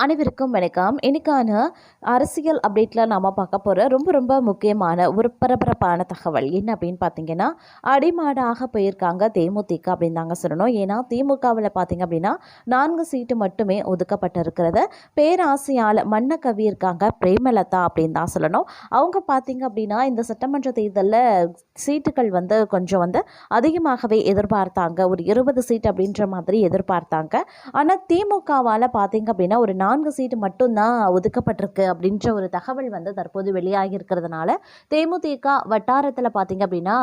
அனைவருக்கும் வணக்கம். இன்னைக்கான அரசியல் அப்டேட்டில் நாம் பார்க்க போகிற ரொம்ப ரொம்ப முக்கியமான ஒரு பரபரப்பான தகவல் என்ன அப்படின்னு பார்த்தீங்கன்னா, அடிமாடாக போயிருக்காங்க தேமுதிக அப்படின்னு தாங்க சொல்லணும். ஏன்னா திமுகவில் பார்த்தீங்க அப்படின்னா 4 சீட்டு மட்டுமே ஒதுக்கப்பட்டிருக்கிறது. பேராசையால் மண்ணை கவியிருக்காங்க பிரேமலதா அப்படின்னு தான் சொல்லணும். அவங்க பார்த்தீங்க அப்படின்னா இந்த சட்டமன்ற தேர்தலில் சீட்டுகள் கொஞ்சம் அதிகமாகவே எதிர்பார்த்தாங்க. ஒரு 20 சீட் அப்படின்ற மாதிரி எதிர்பார்த்தாங்க. ஆனால் திமுகவால் பார்த்தீங்க அப்படின்னா ஒரு 4 சீட்டு மட்டும்தான் ஒதுக்கப்பட்டிருக்கு அப்படின்ற ஒரு தகவல் தற்போது வெளியாகி இருக்கிறதுனால தேமுதிக வட்டாரத்தில் பார்த்தீங்க அப்படின்னா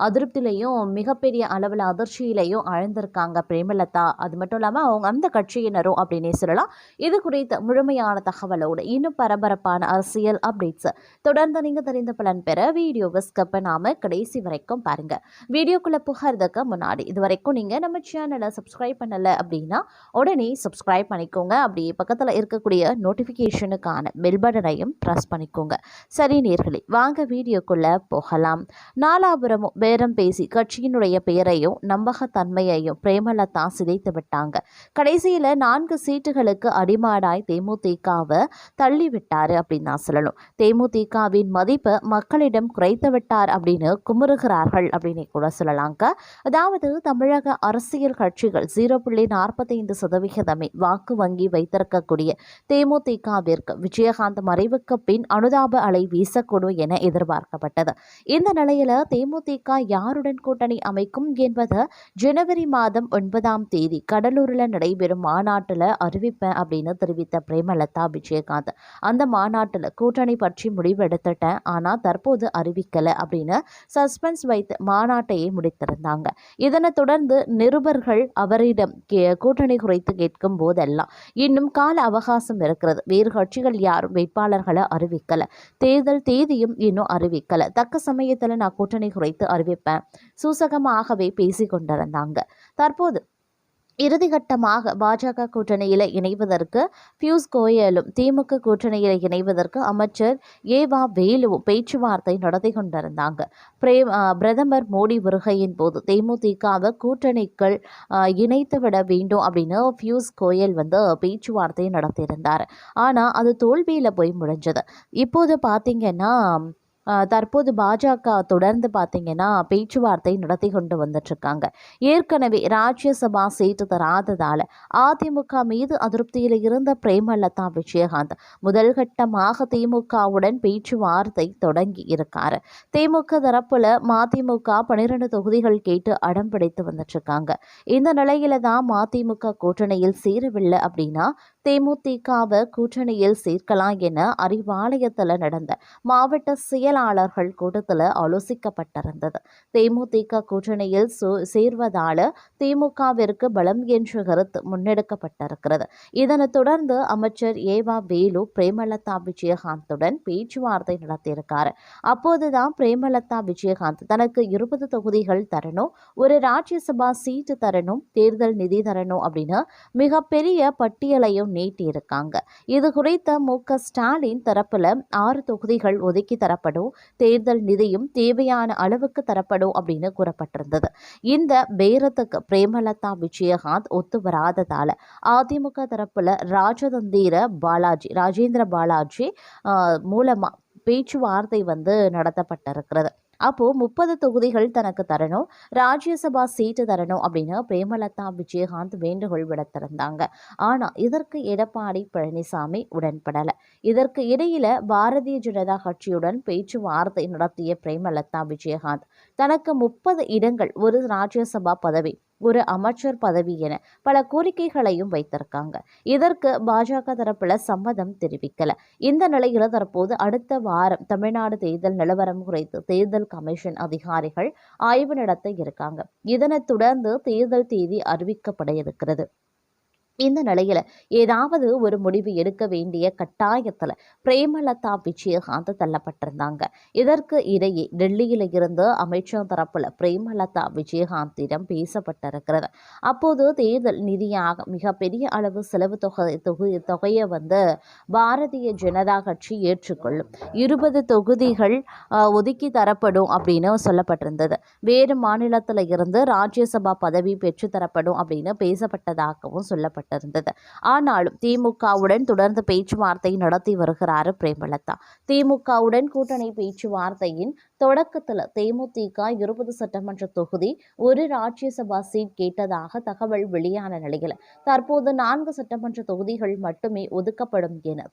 அதிருப்தியிலையும் மிகப்பெரிய அளவில் அதிர்ச்சியிலையும் ஆழ்ந்திருக்காங்க பிரேமலதா. அது மட்டும் இல்லாமல் அவங்க அந்த கட்சியினரும் அப்படின்னே சொல்லலாம். இது குறித்த முழுமையான தகவலோடு இன்னும் பரபரப்பான அரசியல் அப்டேட்ஸ் தொடர்ந்து நீங்கள் தெரிந்த பலன் பெற வீடியோவை ஸ்கிப் பண்ணாம கடைசி வரைக்கும் பாருங்க. வீடியோக்குள்ள புகார்றதுக்கு முன்னாடி இது வரைக்கும் நீங்கள் நம்ம சேனலை சப்ஸ்கிரைப் பண்ணலை அப்படின்னா உடனே சப்ஸ்கிரைப் பண்ணிக்கோங்க. அப்படியே பக்கத்தில் இருக்கக்கூடிய நோட்டிஃபிகேஷனுக்கான பெல் பட்டனையும் ப்ரெஸ் பண்ணிக்கோங்க. சரி நேர்களே, வாங்க வீடியோக்குள்ள போகலாம். நாலாபுரமும் பேரம் பேசி கட்சியினுடைய பெயரையும் நம்பகத்தன்மையையும் பிரேமலதா சிதைத்து விட்டாங்க. கடைசியில் 4 சீட்டுகளுக்கு அடிமாடாய் தேமுதிகவை தள்ளிவிட்டாரு அப்படின்னு தான் சொல்லணும். தேமுதிகவின் மதிப்பு மக்களிடம் குறைத்து விட்டார் அப்படின்னு குமுறுகிறார்கள் அப்படின்னு கூட சொல்லலாங்க. அதாவது தமிழக அரசியல் கட்சிகள் 0.45% வாக்கு வங்கி வைத்திருக்கக்கூடிய தேமுதிகவிற்கு விஜயகாந்த் மறைவுக்கு பின் அனுதாப அலை வீசக்கூடும் என எதிர்பார்க்கப்பட்டது. இந்த நிலையில தேமுதிக யாருடன் கூட்டணி அமைக்கும் என்பது ஜனவரி மாதம் 9ஆம் தேதி கடலூரில் நடைபெறும் மாநாட்டில் அறிவிப்பேன் அப்படின்னு தெரிவித்த பிரேமலதா விஜயகாந்த் அந்த மாநாட்டில் கூட்டணி பற்றி முடிவெடுத்துட்டேன், ஆனால் தற்போது அறிவிக்கல அப்படின்னு சஸ்பென்ஸ் வைத்து மாநாட்டையே முடித்திருந்தாங்க. இதனை தொடர்ந்து நிருபர்கள் அவரிடம் கூட்டணி குறித்து கேட்கும் போதெல்லாம் இன்னும் கால அவகாசம் இருக்கிறது, வேறு கட்சிகள் யாரும் வேட்பாளர்களை அறிவிக்கல, தேர்தல் தேதியும் இன்னும் அறிவிக்கல, தக்க சமயத்தில் நான் கூட்டணி குறித்து அறிவிப்பேன் சூசகமாகவே பேசிக் கொண்டிருந்தாங்க. தற்போது இறுதிக்கட்டமாக பாஜக கூட்டணியில் இணைவதற்கு பியூஷ் கோயலும் திமுக கூட்டணியில் இணைவதற்கு அமைச்சர் ஏவா வேலுவும் பேச்சுவார்த்தை நடத்தி கொண்டிருந்தாங்க. பிரதமர் மோடி வருகையின் போது தேமுதிகவை கூட்டணிகள் இணைத்துவிட வேண்டும் அப்படின்னு பியூஷ் கோயல் பேச்சுவார்த்தை நடத்தியிருந்தார். ஆனால் அது தோல்வியில் போய் முடிஞ்சது. இப்போது பார்த்தீங்கன்னா தற்போது பாஜக தொடர்ந்து பார்த்தீங்கன்னா பேச்சுவார்த்தை நடத்தி கொண்டு வந்துட்டுருக்காங்க. ஏற்கனவே ராஜ்யசபா சீட்டு தராததால் அதிமுக மீது அதிருப்தியில் இருந்த பிரேமலதா விஜயகாந்த் முதல் கட்டமாக திமுகவுடன் பேச்சுவார்த்தை தொடங்கி இருக்காரு. திமுக தரப்புல மதிமுக 12 தொகுதிகள் கேட்டு அடம் பிடித்து வந்துட்டுருக்காங்க. இந்த நிலையில தான் மதிமுக கூட்டணியில் சேரவில்லை அப்படின்னா தேமுதிகவை கூட்டணியில் சேர்க்கலாம் என அறிவாலயத்தில் நடந்த மாவட்ட செயலாளர்கள் கூட்டத்தில் ஆலோசிக்கப்பட்டிருந்தது. தேமுதிக கூட்டணியில் சேர்வதால திமுகவிற்கு பலம் என்ற கருத்து முன்னெடுக்கப்பட்டிருக்கிறது. இதனைத் தொடர்ந்து அமைச்சர் ஏவா வேலு பிரேமலதா விஜயகாந்துடன் பேச்சுவார்த்தை நடத்தியிருக்காரு. அப்போதுதான் பிரேமலதா விஜயகாந்த் தனக்கு 20 தொகுதிகள் தரணும், ஒரு ராஜ்யசபா சீட்டு தரணும், தேர்தல் நிதி தரணும் அப்படின்னு மிகப்பெரிய பட்டியலையும் நீட்டியிருக்காங்க. இது குறித்த மு.க. ஸ்டாலின் தரப்புல 6 தொகுதிகள் ஒதுக்கி தரப்படும், தேர்தல் நிதியும் தேவையான அளவுக்கு தரப்படும் அப்படின்னு கூறப்பட்டிருந்தது. இந்த பேரத்துக்கு பிரேமலதா விஜயகாந்த் ஒத்து வராததால அதிமுக தரப்புல ராஜேந்திர பாலாஜி மூலமா பேச்சுவார்த்தை நடத்தப்பட்டிருக்கிறது. அப்போது 30 தொகுதிகள் தனக்கு தரணும், ராஜ்யசபா சீட்டு தரணும் அப்படின்னு பிரேமலதா விஜயகாந்த் வேண்டுகோள் விடுத்திருந்தாங்க. ஆனால் இதற்கு எடப்பாடி பழனிசாமி உடன்படலை. இதற்கு இடையில பாரதிய ஜனதா கட்சியுடன் பேச்சுவார்த்தை நடத்திய பிரேமலதா விஜயகாந்த் தனக்கு 30 இடங்கள், ஒரு ராஜ்யசபா பதவி, ஒரு அமைச்சர் பதவி என பல கோரிக்கைகளையும் வைத்திருக்காங்க. இதற்கு பாஜக தரப்புல சம்மதம் தெரிவிக்கல. இந்த நிலையில தற்போது அடுத்த வாரம் தமிழ்நாடு தேர்தல் நிலவரம் குறித்து தேர்தல் கமிஷன் அதிகாரிகள் ஆய்வு நடத்த இருக்காங்க. இதனைத் தொடர்ந்து தேர்தல் தேதி அறிவிக்கப்பட இருக்கிறது. இந்த நிலையில ஏதாவது ஒரு முடிவு எடுக்க வேண்டிய கட்டாயத்தில் பிரேமலதா விஜயகாந்த் தள்ளப்பட்டிருந்தாங்க. இதற்கு இடையே டெல்லியில் இருந்து அமைச்சர் தரப்புல பிரேமலதா விஜயகாந்திடம் பேசப்பட்டிருக்கிறது. அப்போது தேர்தல் நிதியாக மிகப்பெரிய அளவு செலவு தொகையை பாரதிய ஜனதா கட்சி ஏற்றுக்கொள்ளும், 20 தொகுதிகள் ஒதுக்கி தரப்படும் அப்படின்னு சொல்லப்பட்டிருந்தது. வேறு மாநிலத்தில் இருந்து ராஜ்யசபா பதவி பெற்று தரப்படும் அப்படின்னு பேசப்பட்டதாகவும் சொல்லப்பட்டது. சொல்லப்பட்டிருந்தது. ஆனாலும் திமுகவுடன் தொடர்ந்து பேச்சுவார்த்தை நடத்தி வருகிறார் பிரேமலதா. திமுகவுடன் கூட்டணி பேச்சுவார்த்தையின் தொடக்கத்தில் தேமுதிக 20 சட்டமன்ற தொகுதி, ஒரு ராஜ்யசபா சீட் கேட்டதாக தகவல் வெளியான நிலையில் தற்போது 4 சட்டமன்ற தொகுதிகள் மட்டுமே ஒதுக்கப்படும் என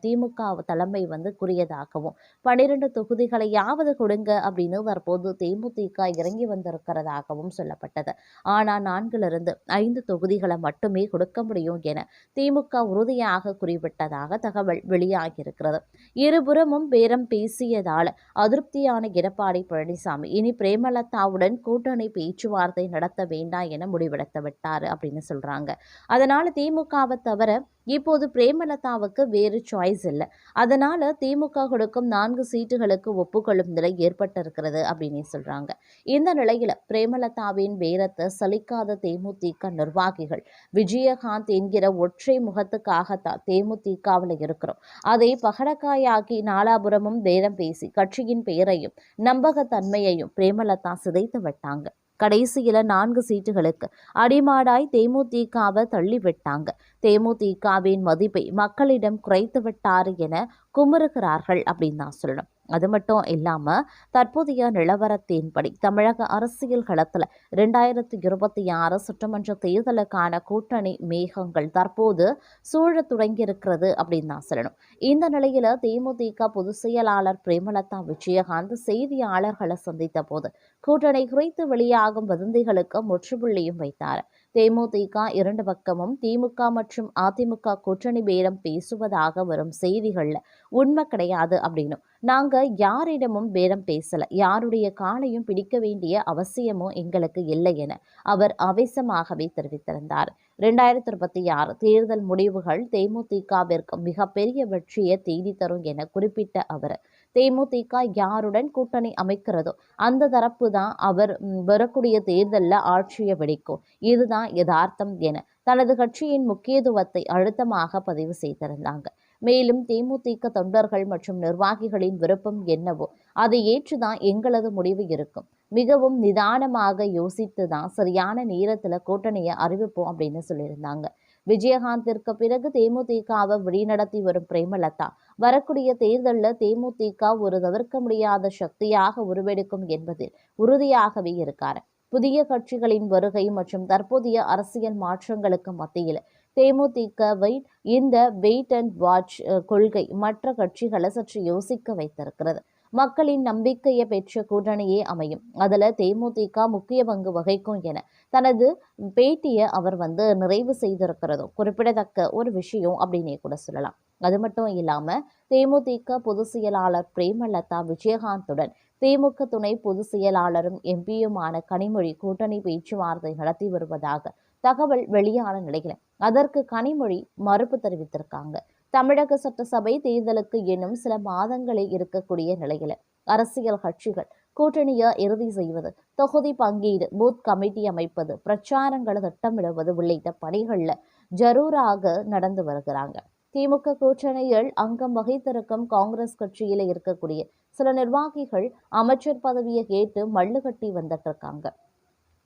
திமுக தலைமை கூறியதாகவும், 12 தொகுதிகளையாவது கொடுங்க அப்படின்னு தற்போது தேமுதிக இறங்கி வந்திருக்கிறதாகவும் சொல்லப்பட்டது. ஆனால் 4லிருந்து 5 தொகுதிகளை மட்டுமே கொடுக்க முடியும் என திமுக உறுதியாக குறிப்பிட்டதாக தகவல் வெளியாகியிருக்கிறது. இருபுறமும் பேரம் பேசியதால் அதிருப்தியான எடப்பாடி பழனிசாமி இனி பிரேமலதாவுடன் கூட்டணி பேச்சுவார்த்தை நடத்த வேண்டாம் என முடிவெடுத்து விட்டாரு அப்படின்னு சொல்றாங்க. அதனால திமுகவை தவிர இப்போது பிரேமலதாவுக்கு வேறு சாய்ஸ் இல்லை. அதனால திமுக கொடுக்கும் 4 சீட்டுகளுக்கு ஒப்புக்கொள்ளும் நிலை ஏற்பட்டிருக்கிறது அப்படின்னு சொல்றாங்க. இந்த நிலையில பிரேமலதாவின் பேரத்தை சலிக்காத தேமுதிக நிர்வாகிகள் விஜயகாந்த் என்கிற ஒற்றை முகத்துக்காகத்தான் தேமுதிகவில் இருக்கிறோம், அதை பகடக்காயாக்கி நாலாபுரமும் பேரம் பேசி கட்சியின் பெயரையும் நம்பகத்தன்மையையும் பிரேமலதா சிதைத்து விட்டாங்க. கடைசியில 4 சீட்டுகளுக்கு அடிமாடாய் தேமுதிகவை தள்ளிவிட்டாங்க. தேமுதிகவின் மதிப்பை மக்களிடம் குறைத்து விட்டாரு என குமுறுகிறார்கள் அப்படின்னு தான் சொல்லணும். அது மட்டும் இல்லாம தற்போதைய நிலவரத்தின்படி தமிழக அரசியல் களத்தில் 2026 சட்டமன்ற தேர்தலுக்கான கூட்டணி மேகங்கள் தற்போது சூழ தொடங்கியிருக்கிறது அப்படின்னு தான் சொல்லணும். இந்த நிலையில தேமுதிக பொதுச் செயலாளர் பிரேமலதா விஜயகாந்த் செய்தியாளர்களை சந்தித்த போது கூட்டணி குறித்து வெளியாகும் வதந்திகளுக்கு முற்றுப்புள்ளியும் வைத்தார். தேமுதிக 2 பக்கமும் திமுக மற்றும் அதிமுக கூட்டணி பேரம் பேசுவதாக வரும் செய்திகள்ல உண்மை கிடையாது அப்படின்னும், நாங்க யாரிடமும் பேரம் பேசல, யாருடைய காலையும் பிடிக்க வேண்டிய அவசியமும் எங்களுக்கு இல்லை என அவர் ஆவேசமாகவே தெரிவித்திருந்தார். 2026 தேர்தல் முடிவுகள் தேமுதிகவிற்கு மிகப்பெரிய வெற்றியை தேடி தரும் என குறிப்பிட்ட அவர், தேமுதிக யாருடன் கூட்டணி அமைக்கிறதோ அந்த தரப்பு தான் அவர் வரக்கூடிய தேர்தலில் ஆட்சியை வெடிக்கும், இதுதான் யதார்த்தம் என தனது கட்சியின் முக்கியத்துவத்தை அழுத்தமாக பதிவு செய்திருந்தாங்க. மேலும் தேமுதிக தொண்டர்கள் மற்றும் நிர்வாகிகளின் விருப்பம் என்னவோ அதை ஏற்றுதான் எங்களது முடிவு இருக்கும், மிகவும் நிதானமாக யோசித்து தான் சரியான நேரத்தில் கூட்டணியை அறிவிப்போம் அப்படின்னு சொல்லியிருந்தாங்க. விஜயகாந்திற்கு பிறகு தேமுதிகவை வழிநடத்தி வரும் பிரேமலதா வரக்கூடிய தேர்தலில் தேமுதிக ஒரு தவிர்க்க முடியாத சக்தியாக உருவெடுக்கும் என்பதில் உறுதியாகவே இருக்காரு. புதிய கட்சிகளின் வருகை மற்றும் தற்போதைய அரசியல் மாற்றங்களுக்கு மத்தியில் தேமுதிகவை இந்த வெயிட் அண்ட் வாட்ச் கொள்கை மற்ற கட்சிகளை சற்று யோசிக்க வைத்திருக்கிறது. மக்களின் நம்பிக்கையை பெற்ற கூட்டணியே அமையும், அதுல தேமுதிக முக்கிய பங்கு வகிக்கும் என தனது பேட்டியை அவர் நிறைவு செய்திருக்கிறதும் குறிப்பிடத்தக்க ஒரு விஷயம் அப்படின்னே கூட சொல்லலாம். அது மட்டும் இல்லாம தேமுதிக பொதுச் செயலாளர் பிரேமலதா விஜயகாந்துடன் திமுக துணை பொதுச் செயலாளரும் எம்பியுமான கனிமொழி கூட்டணி பேச்சுவார்த்தை நடத்தி வருவதாக தகவல் வெளியான நிலையில் அதற்கு கனிமொழி மறுப்பு தெரிவித்திருக்காங்க. தமிழக சட்டசபை தேர்தலுக்கு இன்னும் சில மாதங்களே இருக்கக்கூடிய நிலையில அரசியல் கட்சிகள் கூட்டணியை இறுதி செய்வது, தொகுதி பங்கீடு, பூத் கமிட்டி அமைப்பது, பிரச்சாரங்களை திட்டமிடுவது உள்ளிட்ட பணிகள்ல ஜரூராக நடந்து வருகிறாங்க. திமுக கூட்டணியில் அங்கம் வகித்திருக்கும் காங்கிரஸ் கட்சியில இருக்கக்கூடிய சில நிர்வாகிகள் அமைச்சர் பதவியை கேட்டு மல்லு கட்டி வந்துட்டு இருக்காங்க.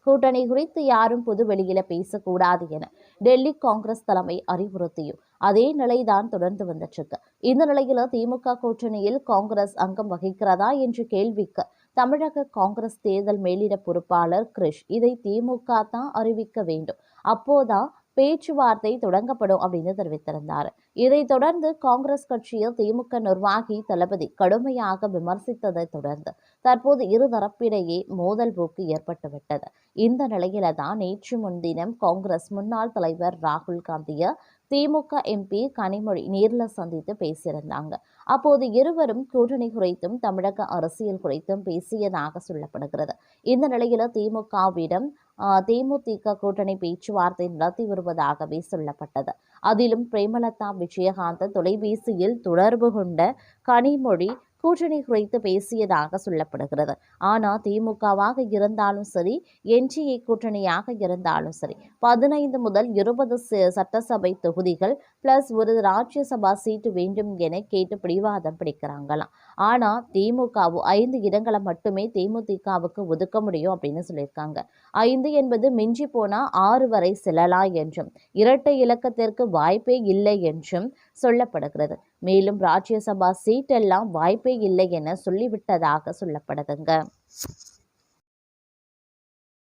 கூட்டணி குறித்து யாரும் பொது வெளியில பேசக்கூடாது என டெல்லி காங்கிரஸ் தலைமை அறிவுறுத்தியும் அதே நிலைதான் தொடர்ந்து வந்துட்டு இருக்கு. இந்த நிலையில திமுக கூட்டணியில் காங்கிரஸ் அங்கம் வகிக்கிறதா என்ற கேள்விக்கு தமிழக காங்கிரஸ் தேர்தல் மேலிட பொறுப்பாளர் கிரிஷ், இதை திமுக தான் அறிவிக்க வேண்டும், அப்போதான் பேச்சுவார்த்தை தொடங்கப்படும் அப்படின்னு தெரிவித்திருந்தார். இதைத் தொடர்ந்து காங்கிரஸ் கட்சியில் திமுக நிர்வாகி தளபதி கடுமையாக விமர்சித்ததை தொடர்ந்து தற்போது இருதரப்பிடையே மோதல் போக்கு ஏற்பட்டுவிட்டது. இந்த நிலையில தான் நேற்று முன்தினம் காங்கிரஸ் முன்னாள் தலைவர் ராகுல் காந்தியை திமுக எம்பி கனிமொழி நேரில் சந்தித்து பேசியிருந்தாங்க. அப்போது இருவரும் கூட்டணி குறித்தும் தமிழக அரசியல் குறித்தும் பேசியதாக சொல்லப்படுகிறது. இந்த நிலையில திமுகவிடம் தேமுதிக கூட்டணி பேச்சுவார்த்தை நடத்தி வருவதாகவே சொல்லப்பட்டது. அதிலும் பிரேமலதா விஜயகாந்த் தொலைபேசியில் தொடர்பு கொண்ட கனிமொழி கூட்டணி குறித்து பேசியதாக சொல்லப்படுகிறது. ஆனால் திமுகவாக இருந்தாலும் சரி, என்டிஏ கூட்டணியாக இருந்தாலும் சரி, 15 முதல் 20 சட்டசபை தொகுதிகள் பிளஸ் ஒரு ராஜ்யசபா சீட்டு வேண்டும் என கேட்டு பிடிவாதம் பிடிக்கிறாங்களாம். ஆனா திமுகவும் 5 இடங்களை மட்டுமே தேமுதிகவுக்கு ஒதுக்க முடியும் அப்படின்னு சொல்லியிருக்காங்க. 5 என்பது மிஞ்சி போனா 6 வரை செல்லலாம் என்றும், இரட்டை இலக்கத்திற்கு வாய்ப்பே இல்லை என்றும் சொல்லப்படுகிறது. மேலும் ராஜ்யசபா சீட்டெல்லாம் வாய்ப்பே இல்லை என சொல்லிவிட்டதாக சொல்லப்படுதுங்க.